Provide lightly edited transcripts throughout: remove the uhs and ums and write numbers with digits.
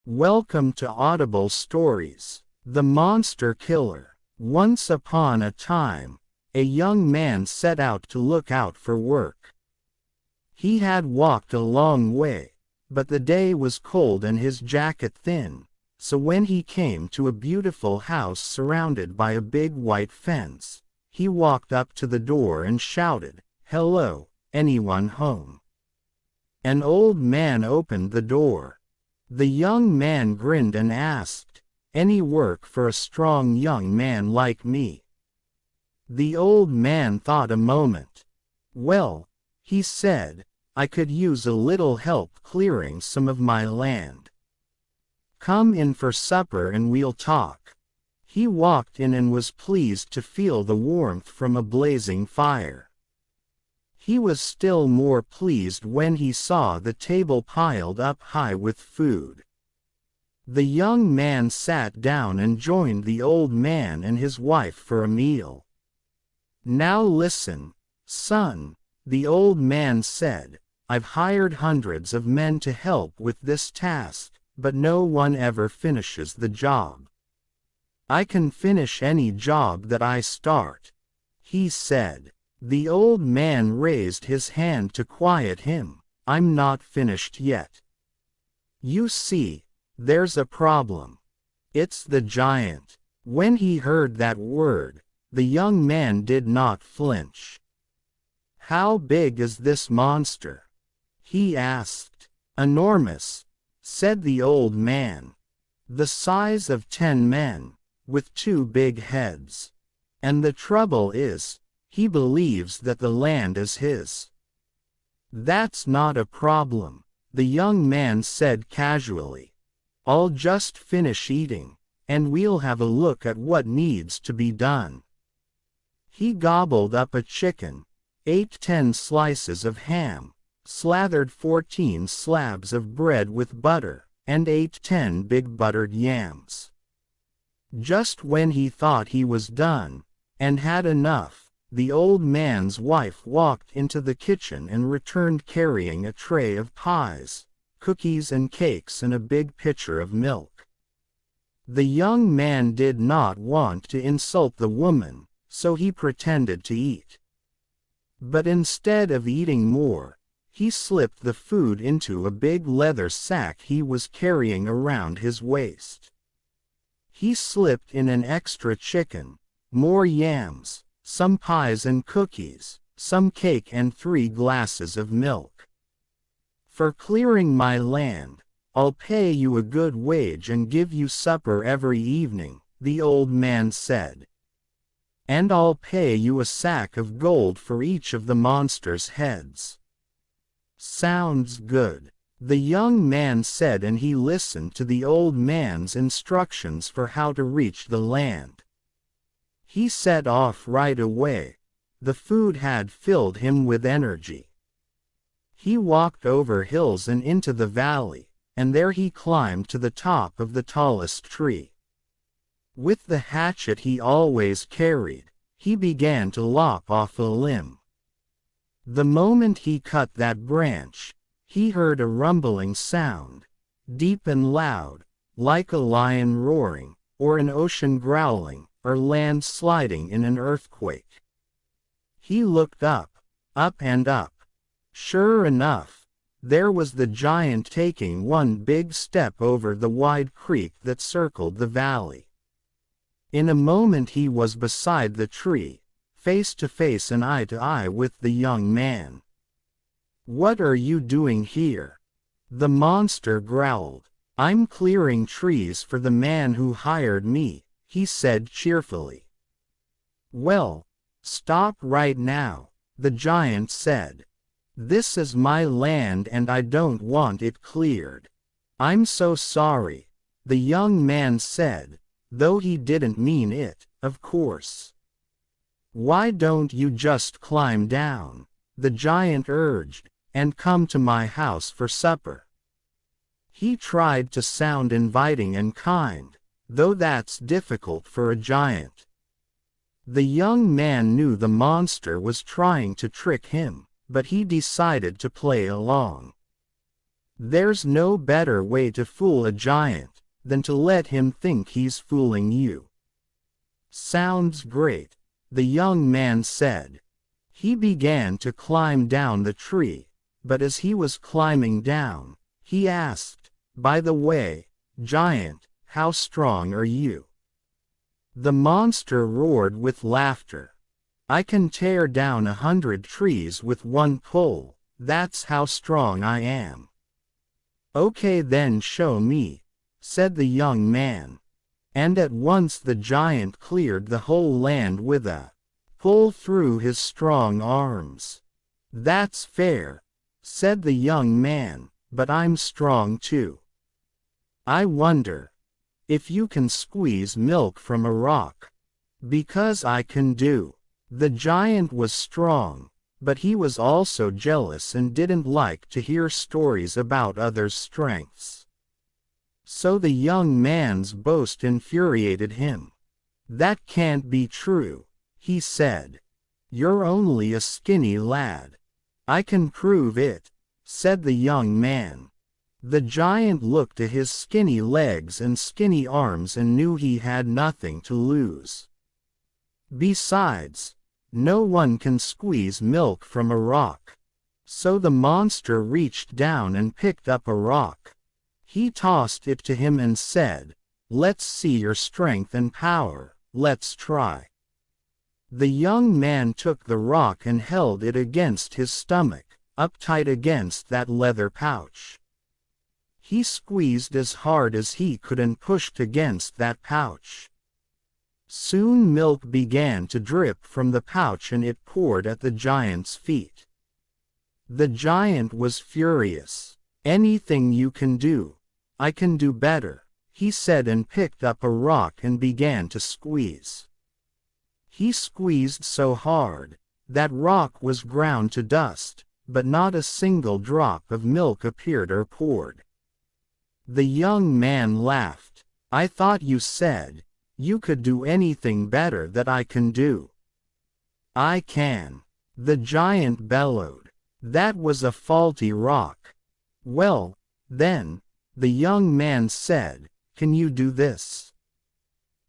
Welcome to Audible Stories. The Monster Killer. Once upon a time, a young man set out to look out for work. He had walked a long way, but the day was cold and his jacket thin, so when he came to a beautiful house surrounded by a big white fence, he walked up to the door and shouted, "Hello, anyone home?" An old man opened the door. The young man grinned and asked, "Any work for a strong young man like me?" The old man thought a moment. "Well," he said, "I could use a little help clearing some of my land. Come in for supper and we'll talk." He walked in and was pleased to feel the warmth from a blazing fire. He was still more pleased when he saw the table piled up high with food. The young man sat down and joined the old man and his wife for a meal. "Now listen, son," the old man said, "I've hired hundreds of men to help with this task, but no one ever finishes the job. I can finish any job that I start," he said. The old man raised his hand to quiet him. "I'm not finished yet. You see, there's a problem. It's the giant." When he heard that word, the young man did not flinch. "How big is this monster?" he asked. "Enormous," said the old man. "The size of 10 men, with 2 big heads. And the trouble is, he believes that the land is his." "That's not a problem," the young man said casually. "I'll just finish eating, and we'll have a look at what needs to be done." He gobbled up a chicken, ate 10 slices of ham, slathered 14 slabs of bread with butter, and ate 10 big buttered yams. Just when he thought he was done, and had enough, the old man's wife walked into the kitchen and returned carrying a tray of pies, cookies and cakes and a big pitcher of milk. The young man did not want to insult the woman, so he pretended to eat. But instead of eating more, he slipped the food into a big leather sack he was carrying around his waist. He slipped in an extra chicken, more yams, some pies and cookies, some cake and 3 glasses of milk. "For clearing my land, I'll pay you a good wage and give you supper every evening," the old man said. "And I'll pay you a sack of gold for each of the monster's heads." "Sounds good," the young man said, and he listened to the old man's instructions for how to reach the land. He set off right away. The food had filled him with energy. He walked over hills and into the valley, and there he climbed to the top of the tallest tree. With the hatchet he always carried, he began to lop off a limb. The moment he cut that branch, he heard a rumbling sound, deep and loud, like a lion roaring, or an ocean growling, or land sliding in an earthquake. He looked up and up. Sure enough, there was the giant taking one big step over the wide creek that circled the valley. In a moment he was beside the tree, face to face and eye to eye with the young man. "What are you doing here?" the monster growled. "I'm clearing trees for the man who hired me," he said cheerfully. "Well, stop right now," the giant said. "This is my land and I don't want it cleared." "I'm so sorry," the young man said, though he didn't mean it, of course. "Why don't you just climb down," the giant urged, "and come to my house for supper?" He tried to sound inviting and kind, though that's difficult for a giant. The young man knew the monster was trying to trick him, but he decided to play along. There's no better way to fool a giant than to let him think he's fooling you. Sounds great, the young man said. He began to climb down the tree, but as he was climbing down, he asked, "By the way, giant, how strong are you?" The monster roared with laughter. "I can tear down 100 trees with one pull, that's how strong I am." "Okay then, show me," said the young man. And at once the giant cleared the whole land with a pull through his strong arms. "That's fair," said the young man, "but I'm strong too. I wonder if you can squeeze milk from a rock." "Because I can do." The giant was strong, but he was also jealous and didn't like to hear stories about others' strengths. So the young man's boast infuriated him. "That can't be true," he said. "You're only a skinny lad." "I can prove it," said the young man. The giant looked at his skinny legs and skinny arms and knew he had nothing to lose. Besides, no one can squeeze milk from a rock. So the monster reached down and picked up a rock. He tossed it to him and said, "Let's see your strength and power, let's try." The young man took the rock and held it against his stomach, uptight against that leather pouch. He squeezed as hard as he could and pushed against that pouch. Soon milk began to drip from the pouch and it poured at the giant's feet. The giant was furious. "Anything you can do, I can do better," he said, and picked up a rock and began to squeeze. He squeezed so hard, that rock was ground to dust, but not a single drop of milk appeared or poured. The young man laughed. "I thought you said you could do anything better that I can do." "I can," the giant bellowed. "That was a faulty rock." "Well, then," the young man said, "can you do this?"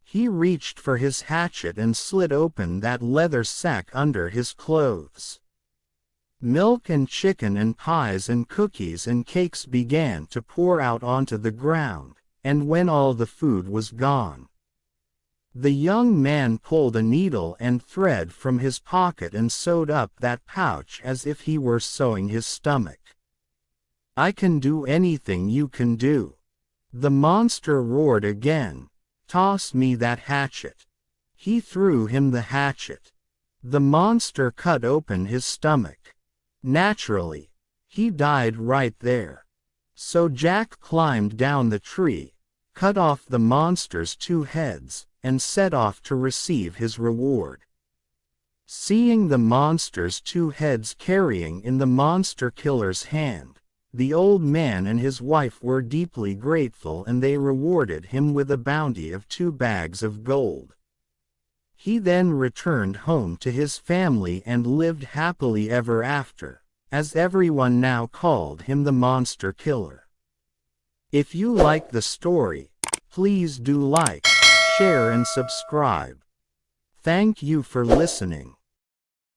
He reached for his hatchet and slit open that leather sack under his clothes. Milk and chicken and pies and cookies and cakes began to pour out onto the ground, and when all the food was gone, the young man pulled a needle and thread from his pocket and sewed up that pouch as if he were sewing his stomach. "I can do anything you can do." The monster roared again. "Toss me that hatchet." He threw him the hatchet. The monster cut open his stomach. Naturally, he died right there. So Jack climbed down the tree, cut off the monster's 2 heads, and set off to receive his reward. Seeing the monster's 2 heads carrying in the monster killer's hand, the old man and his wife were deeply grateful, and they rewarded him with a bounty of 2 bags of gold. He then returned home to his family and lived happily ever after, as everyone now called him the monster killer. If you like the story, please do like, share and subscribe. Thank you for listening.